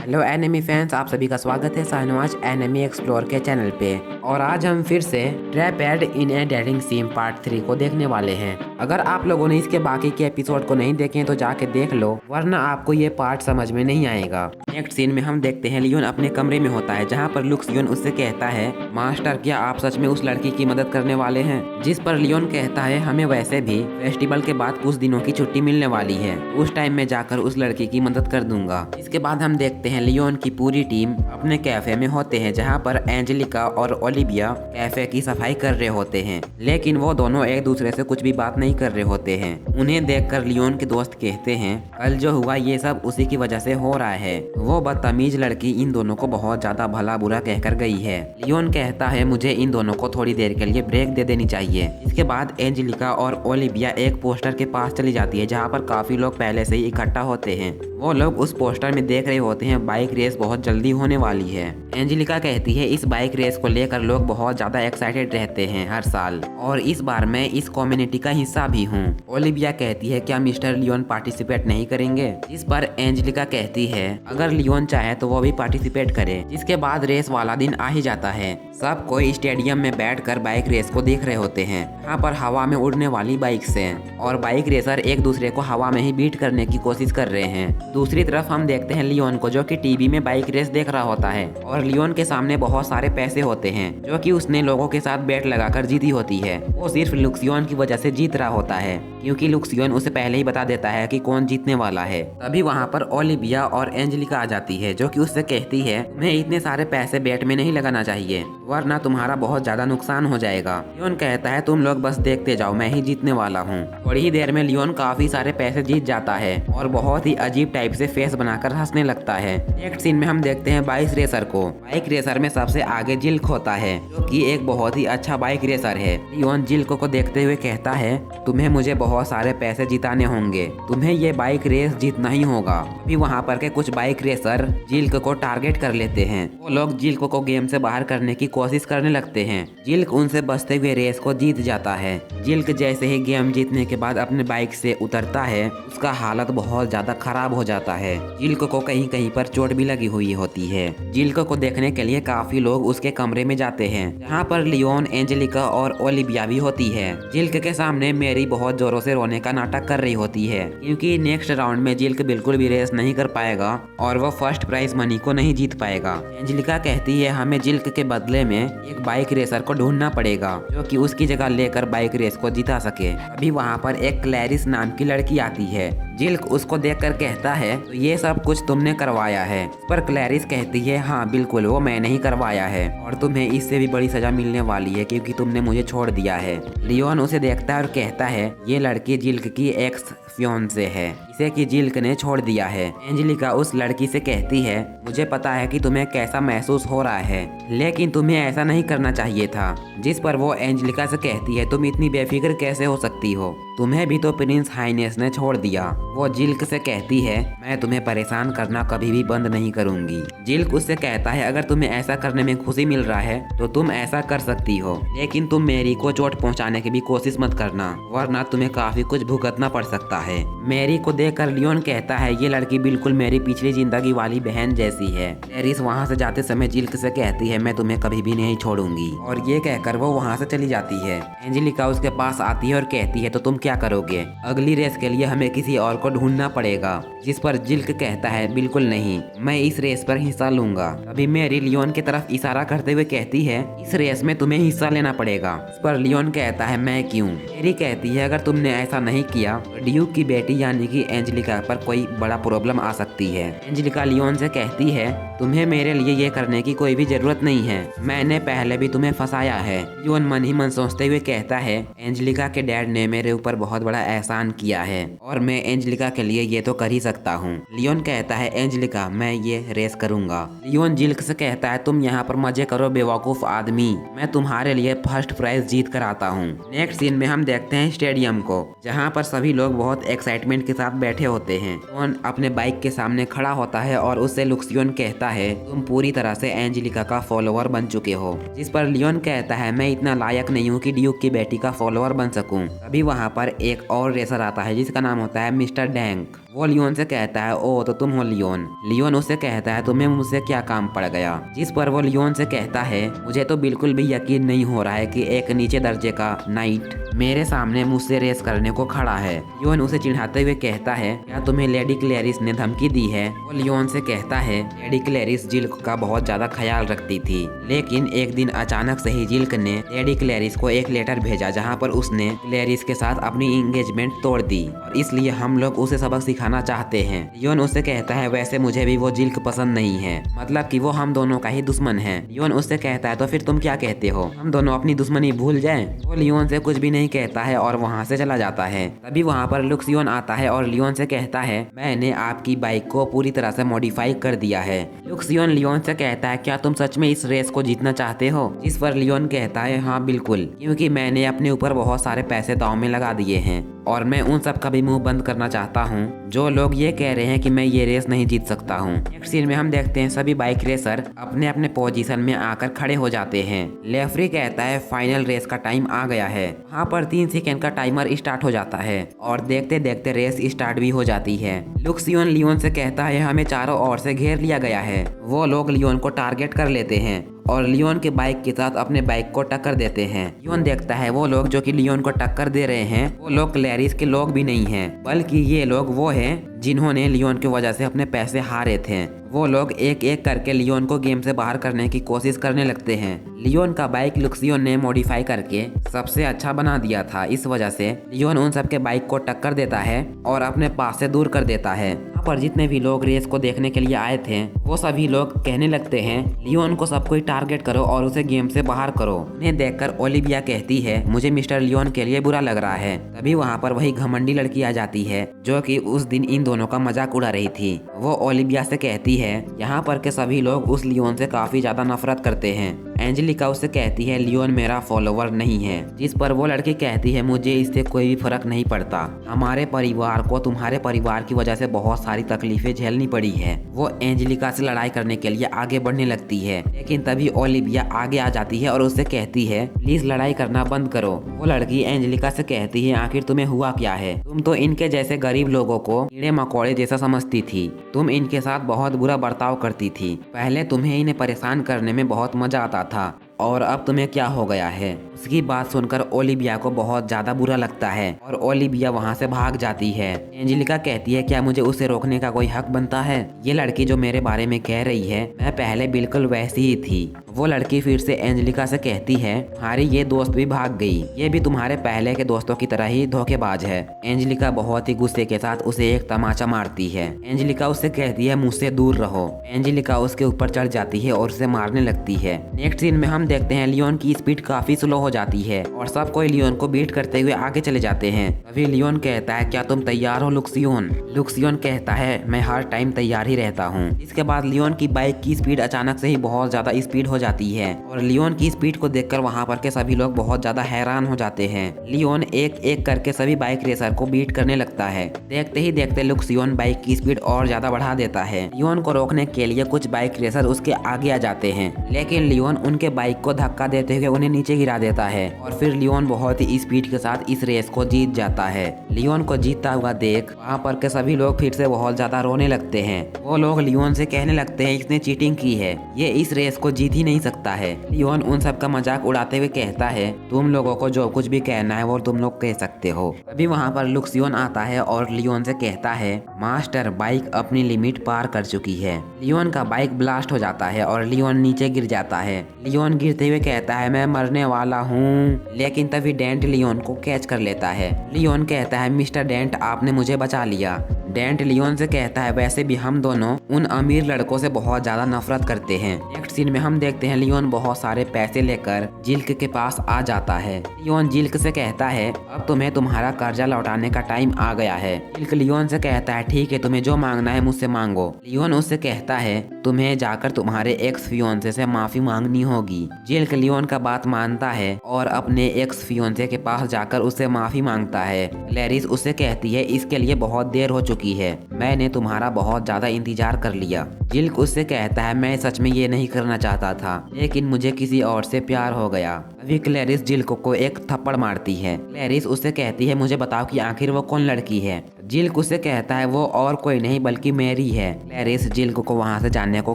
Hello enemy fans, आप सभी का स्वागत है शाहनवाज एनिमी एक्सप्लोर के चैनल पे। और आज हम फिर से ट्रैप एड इन ए डेटिंग सिम पार्ट 3 को देखने वाले हैं। अगर आप लोगों ने इसके बाकी के एपिसोड को नहीं देखे तो जाके देख लो, वरना आपको ये पार्ट समझ में नहीं आएगा। नेक्स्ट सीन में हम देखते हैं लियोन अपने कमरे में होता है, जहाँ पर लुक्सियन उससे कहता है, मास्टर क्या आप सच में उस लड़की की मदद करने वाले हैं? जिस पर लियोन कहता है, हमें वैसे भी फेस्टिवल के बाद कुछ दिनों की छुट्टी मिलने वाली है, उस टाइम में जाकर उस लड़की की मदद कर दूंगा। इसके बाद हम देखते हैं लियोन की पूरी टीम अपने कैफे में होते हैं, जहाँ पर एंजेलिका और ओलिविया कैफे की सफाई कर रहे होते हैं, लेकिन वो दोनों एक दूसरे से कुछ भी बात नहीं कर रहे होते हैं। उन्हें देखकर लियोन के दोस्त कहते हैं, कल जो हुआ ये सब उसी की वजह से हो रहा है। वो बदतमीज लड़की इन दोनों को बहुत ज्यादा भला बुरा कहकर गई है। लियोन कहता है, मुझे इन दोनों को थोड़ी देर के लिए ब्रेक दे देनी चाहिए। इसके बाद एंजेलिका और ओलिविया एक पोस्टर के पास चली जाती है, जहाँ पर काफी लोग पहले से ही इकट्ठा होते हैं। वो लोग उस पोस्टर में देख रहे होते हैं बाइक रेस बहुत जल्दी होने वाली है। एंजेलिका कहती है, इस बाइक रेस को लेकर लोग बहुत ज्यादा एक्साइटेड रहते हैं हर साल, और इस बार मैं इस कम्युनिटी का हिस्सा भी हूँ। ओलिविया कहती है, क्या मिस्टर लियोन पार्टिसिपेट नहीं करेंगे? इस पर एंजेलिका कहती है, अगर लियोन चाहे तो वो भी पार्टिसिपेट करे। जिसके बाद रेस वाला दिन आ ही जाता है। सब कोई स्टेडियम में बैठकर बाइक रेस को देख रहे होते हैं। यहाँ पर हवा में उड़ने वाली बाइक्स हैं और बाइक रेसर एक दूसरे को हवा में ही बीट करने की कोशिश कर रहे हैं। दूसरी तरफ हम देखते हैं लियोन को, जो कि टीवी में बाइक रेस देख रहा होता है, और लियोन के सामने बहुत सारे पैसे होते हैं जो कि उसने लोगों के साथ बैट लगाकर जीती होती है। वो सिर्फ लुक्सियन की वजह से जीत रहा होता है, क्योंकि लुक्सियन उसे पहले ही बता देता है कि कौन जीतने वाला है। तभी वहाँ पर ओलिविया और एंजेलिका आ जाती है, जो कि उससे कहती है, तुम्हें इतने सारे पैसे बैट में नहीं लगाना चाहिए, वरना तुम्हारा बहुत ज्यादा नुकसान हो जाएगा। लियोन कहता है, तुम लोग बस देखते जाओ, मैं ही जीतने वाला हूँ। थोड़ी ही देर में लियोन काफी सारे पैसे जीत जाता है और बहुत ही अजीब टाइप से फेस बनाकर हंसने लगता है। नेक्स्ट सीन में हम देखते हैं बाइक रेसर को। बाइक रेसर में सबसे आगे जिल्क होता है, जो कि एक बहुत ही अच्छा बाइक रेसर है। लियोन जिल्क को देखते हुए कहता है, तुम्हें मुझे बहुत सारे पैसे जिताने होंगे, तुम्हें ये बाइक रेस जीतना ही होगा। अभी वहाँ पर के कुछ बाइक रेसर जिल्क को टारगेट कर लेते हैं। वो लोग जिल्क को गेम से बाहर करने की कोशिश करने लगते हैं। जिल्क उनसे बचते हुए रेस को जीत जाता है। जिल्क जैसे ही गेम जीतने के बाद अपने बाइक से उतरता है, उसका हालत बहुत ज्यादा खराब हो जाता है। जिल्क को कहीं कहीं पर चोट भी लगी हुई होती है। जिल्क को देखने के लिए काफी लोग उसके कमरे में जाते हैं, जहाँ पर लियोन, एंजेलिका और ओलिविया भी होती है। जिल्क के सामने मेरी बहुत जोरों से रोने का नाटक कर रही होती है, क्योंकि नेक्स्ट राउंड में जिल्क बिल्कुल भी रेस नहीं कर पाएगा और वो फर्स्ट प्राइज मनी को नहीं जीत पाएगा। एंजेलिका कहती है, हमें जिल्क के बदले में एक बाइक रेसर को ढूंढना पड़ेगा, जो कि उसकी जगह लेकर बाइक रेस को जिता सके। अभी वहाँ पर एक क्लैरिस नाम की लड़की आती है। जिल्क उसको देखकर कहता है, तो ये सब कुछ तुमने करवाया है? इस पर क्लैरिस कहती है, हाँ बिल्कुल, वो मैंने ही करवाया है, और तुम्हें इससे भी बड़ी सजा मिलने वाली है, क्योंकि तुमने मुझे छोड़ दिया है। लियोन उसे देखता है और कहता है, ये लड़की जिल्क की एक्स फियोंसे है, इसे कि जिल्क ने छोड़ दिया है। एंजेलिका उस लड़की से कहती है, मुझे पता है कि तुम्हें कैसा महसूस हो रहा है, लेकिन तुम्हें ऐसा नहीं करना चाहिए था। जिस पर वो एंजेलिका से कहती है, तुम इतनी बेफिक्र कैसे हो सकती हो, तुम्हें भी तो प्रिंस हाइनेस ने छोड़ दिया। वो जिल्क से कहती है, मैं तुम्हें परेशान करना कभी भी बंद नहीं करूंगी। जिल्क उससे कहता है, अगर तुम्हें ऐसा करने में खुशी मिल रहा है तो तुम ऐसा कर सकती हो, लेकिन तुम मेरी को चोट पहुंचाने की भी कोशिश मत करना, वरना तुम्हें काफी कुछ भुगतना पड़ सकता है। मेरी को देखकर लियोन कहता है, ये लड़की बिल्कुल मेरी पिछली जिंदगी वाली बहन जैसी है। क्लैरिस वहाँ से जाते समय जिल्क से कहती है, मैं तुम्हें कभी भी नहीं छोड़ूंगी, और ये कहकर वो वहाँ से चली जाती है। एंजेलिका उसके पास आती है और कहती है, तो तुम क्या करोगे? अगली रेस के लिए हमें किसी और को ढूंढना पड़ेगा। जिस पर जिल्क कहता है, बिल्कुल नहीं, मैं इस रेस पर हिस्सा लूंगा। अभी मेरी लियोन की तरफ इशारा करते हुए कहती है, इस रेस में तुम्हें हिस्सा लेना पड़ेगा। इस पर लियोन कहता है, मैं क्यों? मेरी कहती है, अगर तुमने ऐसा नहीं किया तो ड्यूक की बेटी यानी कि एंजेलिका पर कोई बड़ा प्रॉब्लम आ सकती है। एंजेलिका लियोन से कहती है, तुम्हें मेरे लिए ये करने की कोई भी जरूरत नहीं है, मैंने पहले भी तुम्हें फंसाया है। लियोन मन ही मन सोचते हुए कहता है, एंजेलिका के डैड ने मेरे ऊपर बहुत बड़ा एहसान किया है और मैं एंजेलिका के लिए ये तो कर ही सकता हूँ। लियोन कहता है, एंजेलिका मैं ये रेस करूंगा। लियोन जिल्क से कहता है, तुम यहाँ पर मजे करो बेवकूफ आदमी, मैं तुम्हारे लिए फर्स्ट प्राइज जीत कर आता हूँ। नेक्स्ट सीन में हम देखते हैं स्टेडियम को, जहाँ पर सभी लोग बहुत एक्साइटमेंट के साथ बैठे होते हैं। लियोन अपने बाइक के सामने खड़ा होता है और उससे लुक्सियन कहता है, तुम पूरी तरह से एंजेलिका का फॉलोअर बन चुके हो। जिस पर लियोन कहता है, मैं इतना लायक नहीं हूँ कि ड्यूक की बेटी का फॉलोअर बन सकूं। अभी वहाँ पर एक और रेसर आता है, जिसका नाम होता है मिस्टर डैंक। वो लियोन से कहता है ओ तो तुम हो लियोन। लियोन उससे कहता है तुम्हें मुझसे क्या काम पड़ गया। जिस पर वो लियोन से कहता है मुझे तो बिल्कुल भी यकीन नहीं हो रहा है कि एक नीचे दर्जे का नाइट मेरे सामने मुझसे रेस करने को खड़ा है। लियोन उसे चिढ़ाते हुए कहता है क्या तुम्हें लेडी क्लेरिस ने धमकी दी है। वो लियोन से कहता है लेडी क्लेरिस जिल्क का बहुत ज्यादा ख्याल रखती थी, लेकिन एक दिन अचानक से ही जिल्क ने लेडी क्लेरिस को एक लेटर भेजा जहाँ पर उसने क्लेरिस के साथ अपनी इंगेजमेंट तोड़ दी और इसलिए हम लोग उसे सबक सिखाना चाहते हैं। लियोन उससे कहता है वैसे मुझे भी वो जिल्क पसंद नहीं है, मतलब कि वो हम दोनों का ही दुश्मन है। लियोन उससे कहता है तो फिर तुम क्या कहते हो, हम दोनों अपनी दुश्मनी भूल जाएं। वो लियोन से कुछ भी नहीं कहता है और वहाँ से चला जाता है। तभी वहाँ पर लुक्सियोन आता है और लियोन से कहता है मैंने आपकी बाइक को पूरी तरह से मॉडिफाई कर दिया है। लुक्सियोन लियोन से कहता है क्या तुम सच में इस रेस को जीतना चाहते हो। जिस पर लियोन कहता है हाँ बिल्कुल, क्योंकि मैंने अपने ऊपर बहुत सारे पैसे दांव में लगा दिए हैं और मैं उन सब का भी मुंह बंद करना चाहता हूँ जो लोग ये कह रहे हैं कि मैं ये रेस नहीं जीत सकता हूँ। नेक्स्ट सीन में हम देखते हैं सभी बाइक रेसर अपने अपने पोजीशन में आकर खड़े हो जाते हैं। लेफ्री कहता है फाइनल रेस का टाइम आ गया है। वहाँ पर 3 सेकंड का टाइमर स्टार्ट हो जाता है और देखते देखते रेस स्टार्ट भी हो जाती है। लुक्सियोन लियोन से कहता है हमें चारों ओर से घेर लिया गया है। वो लोग लियोन को टारगेट कर लेते हैं और लियोन के बाइक के साथ अपने बाइक को टक्कर देते हैं। लियोन देखता है वो लोग जो कि लियोन को टक्कर दे रहे हैं वो लोग क्लेरिस के लोग भी नहीं हैं, बल्कि ये लोग वो हैं जिन्होंने लियोन की वजह से अपने पैसे हारे थे। वो लोग एक एक करके लियोन को गेम से बाहर करने की कोशिश करने लगते हैं। लियोन का बाइक लुक्सियोन ने मॉडिफाई करके सबसे अच्छा बना दिया था, इस वजह से लियोन उन सबके बाइक को टक्कर देता है और अपने पास से दूर कर देता है। यहाँ पर जितने भी लोग रेस को देखने के लिए आए थे वो सभी लोग कहने लगते हैं लियोन को सब कोई टारगेट करो और उसे गेम से बाहर करो। उन्हें देखकर ओलिविया कहती है मुझे मिस्टर लियोन के लिए बुरा लग रहा है। तभी वहाँ पर वही घमंडी लड़की आ जाती है जो कि उस दिन इन दोनों का मजाक उड़ा रही थी। वो ओलिविया से कहती है यहाँ पर के सभी लोग उस लियोन से काफी ज्यादा नफरत करते हैं। एंजेलिका उससे कहती है लियोन मेरा फॉलोवर नहीं है। जिस पर वो लड़की कहती है मुझे इससे कोई भी फर्क नहीं पड़ता, हमारे परिवार को तुम्हारे परिवार की वजह से बहुत सारी तकलीफें झेलनी पड़ी है। वो एंजेलिका से लड़ाई करने के लिए आगे बढ़ने लगती है, लेकिन तभी ओलिविया आगे आ जाती है और उससे कहती है प्लीज लड़ाई करना बंद करो। वो लड़की एंजेलिका से कहती है आखिर तुम्हें हुआ क्या है, तुम तो इनके जैसे गरीब लोगों को कीड़े मकोड़े जैसा समझती थी, तुम इनके साथ बहुत बुरा बर्ताव करती थी। पहले तुम्हें इन्हें परेशान करने में बहुत मजा आता था और अब तुम्हें क्या हो गया है। उसकी बात सुनकर ओलिविया को बहुत ज्यादा बुरा लगता है और ओलिविया वहाँ से भाग जाती है। एंजेलिका कहती है क्या मुझे उसे रोकने का कोई हक बनता है, ये लड़की जो मेरे बारे में कह रही है मैं पहले बिल्कुल वैसी ही थी। वो लड़की फिर से एंजेलिका से कहती है हमारी ये दोस्त भी भाग गई, ये भी तुम्हारे पहले के दोस्तों की तरह ही धोखेबाज है। एंजेलिका बहुत ही गुस्से के साथ उसे एक तमाचा मारती है। एंजेलिका उससे कहती है मुझसे दूर रहो। एंजेलिका उसके ऊपर चढ़ जाती है और उसे मारने लगती है। नेक्स्ट सीन में हम देखते हैं लियोन की स्पीड काफी स्लो हो जाती है और सब कोई लियोन को बीट करते हुए आगे चले जाते हैं। तभी लियोन कहता है क्या तुम तैयार हो लुक्सियोन। लुक्सियोन कहता है मैं हर टाइम तैयार ही रहता हूँ। इसके बाद लियोन की बाइक की स्पीड अचानक से ही बहुत ज्यादा स्पीड हो जाती है और लियोन की स्पीड को देखकर वहाँ पर के सभी लोग बहुत ज्यादा हैरान हो जाते हैं। लियोन एक एक करके सभी बाइक रेसर को बीट करने लगता है। देखते ही देखते लुक्सियोन बाइक की स्पीड और ज्यादा बढ़ा देता है। लियोन को रोकने के लिए कुछ बाइक रेसर उसके आगे आ जाते हैं, लेकिन लियोन उनके बाइक को धक्का देते हुए उन्हें नीचे गिरा देता है और फिर लियोन बहुत ही स्पीड के साथ इस रेस को जीत जाता है। लियोन को जीतता हुआ देख वहाँ पर के सभी लोग फिर से बहुत ज्यादा रोने लगते हैं। वो लोग लियोन से कहने लगते हैं इसने चीटिंग की है, ये इस रेस को जीत ही नहीं सकता है। लियोन उन सब का मजाक उड़ाते हुए कहता है तुम लोगों को जो कुछ भी कहना है वो तुम लोग कह सकते हो। अभी वहाँ पर लुक्सियोन आता है और लियोन से कहता है मास्टर बाइक अपनी लिमिट पार कर चुकी है। लियोन का बाइक ब्लास्ट हो जाता है और लियोन नीचे गिर जाता है। लियोन गिरते हुए कहता है मैं मरने वाला हूँ, लेकिन तभी डेंट लियोन को कैच कर लेता है। लियोन कहता है मिस्टर डेंट आपने मुझे बचा लिया। डेंट लियोन से कहता है वैसे भी हम दोनों उन अमीर लड़कों से बहुत ज्यादा नफरत करते हैं। नेक्स्ट सीन में हम देखते हैं लियोन बहुत सारे पैसे लेकर जिल्क के पास आ जाता है। लियोन जिल्क से कहता है अब तुम्हें तुम्हारा कर्जा लौटाने का टाइम आ गया है। जिल्क लियोन से कहता है ठीक है तुम्हें जो मांगना है मुझसे मांगो। लियोन उससे कहता है तुम्हें जाकर तुम्हारे एक्स फियोंसे से माफी मांगनी होगी। जिल्क लियोन का बात मानता है और अपने एक्स फियोंसे के पास जाकर उससे माफी मांगता है। क्लैरिस उससे कहती है इसके लिए बहुत देर हो चुकी है, मैंने तुम्हारा बहुत ज्यादा इंतजार कर लिया। जिल्क उससे कहता है मैं सच में ये नहीं करना चाहता था, लेकिन मुझे किसी और से प्यार हो गया। अभी क्लैरिस जिल को एक थप्पड़ मारती है। क्लैरिस उससे कहती है मुझे बताओ कि आखिर वो कौन लड़की है। जिल उससे कहता है वो और कोई नहीं बल्कि मैरी है। क्लैरिस जिल को वहाँ से जाने को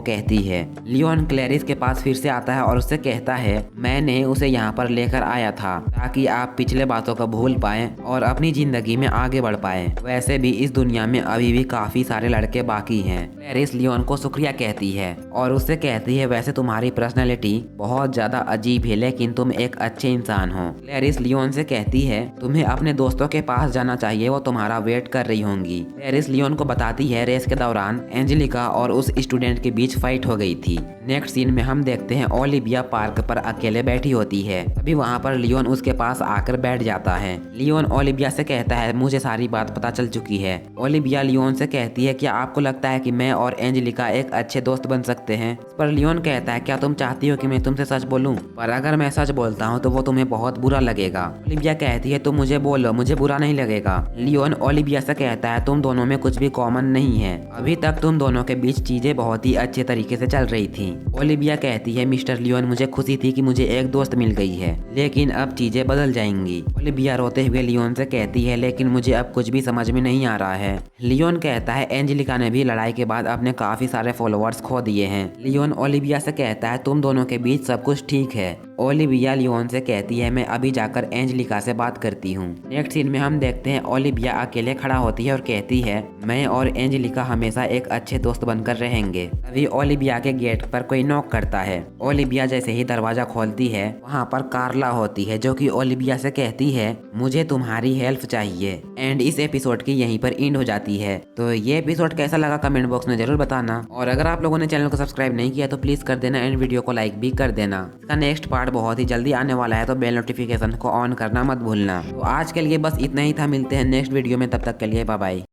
कहती है। लियोन क्लैरिस के पास फिर से आता है और उससे कहता है मैंने उसे यहाँ पर लेकर आया था ताकि आप पिछले बातों को भूल पाएं और अपनी जिंदगी में आगे बढ़ पाएं। वैसे भी इस दुनिया में अभी भी काफी सारे लड़के बाकी हैं। क्लैरिस लियोन को शुक्रिया कहती है और उससे कहती है वैसे तुम्हारी पर्सनैलिटी बहुत ज्यादा अजीब है लेकिन तुम एक अच्छे इंसान हो। क्लैरिस लियोन से कहती है तुम्हें अपने दोस्तों के पास जाना चाहिए, वो तुम्हारा वेट कर रही होंगी। क्लैरिस लियोन को बताती है रेस के दौरान एंजेलिका और उस स्टूडेंट के बीच फाइट हो गई थी। नेक्स्ट सीन में हम देखते हैं ओलिविया पार्क पर अकेले बैठी होती है। अभी वहाँ पर लियोन उसके पास आकर बैठ जाता है। लियोन ओलिविया से कहता है मुझे सारी बात पता चल चुकी है। ओलिविया लियोन से कहती है क्या आपको लगता है कि मैं और एंजेलिका एक अच्छे दोस्त बन सकते हैं? इस पर लियोन कहता है क्या तुम चाहती हो कि मैं तुमसे सच बोलूं? पर अगर मैं सच बोलता हूं तो वो तुम्हें बहुत बुरा लगेगा। ओलिविया कहती है तुम मुझे बोलो, मुझे बुरा नहीं लगेगा। लियोन ओलिविया से कहता है तुम दोनों में कुछ भी कॉमन नहीं है। अभी तक तुम दोनों के बीच चीजें बहुत ही अच्छे तरीके से चल रही थी। ओलिविया कहती है मिस्टर लियोन मुझे खुशी थी कि मुझे एक दोस्त मिल गई है लेकिन अब चीजें बदल जाएंगी। ओलिविया रोते हुए लियोन से कहती है लेकिन मुझे अब कुछ भी समझ में नहीं आ रहा है। लियोन कहता है एंजेलिका ने भी लड़ाई के बाद अपने काफी सारे फॉलोअर्स खो दिए हैं। लियोन ओलिविया से कहता है तुम दोनों के बीच सब कुछ ठीक है। ओलिविया लियोन से कहती है मैं अभी जाकर एंजेलिका से बात करती हूँ। नेक्स्ट सीन में हम देखते हैं ओलिविया अकेले खड़ा होती है और कहती है मैं और एंजेलिका हमेशा एक अच्छे दोस्त बनकर रहेंगे। तभी ओलिविया के गेट पर कोई नॉक करता है। ओलिविया जैसे ही दरवाजा खोलती है वहाँ पर कार्ला होती है जो कि ओलिविया से कहती है मुझे तुम्हारी हेल्प चाहिए। एंड इस एपिसोड की यहीं पर एंड हो जाती है। तो ये एपिसोड कैसा लगा कमेंट बॉक्स में जरूर बताना और अगर आप लोगों ने चैनल को सब्सक्राइब नहीं किया तो प्लीज कर देना एंड वीडियो को लाइक भी कर देना। इसका नेक्स्ट पार्ट बहुत ही जल्दी आने वाला है तो बेल नोटिफिकेशन को ऑन करना मत भूलना। तो आज के लिए बस इतना ही था, मिलते हैं नेक्स्ट वीडियो में, तब तक के लिए बाय बाय।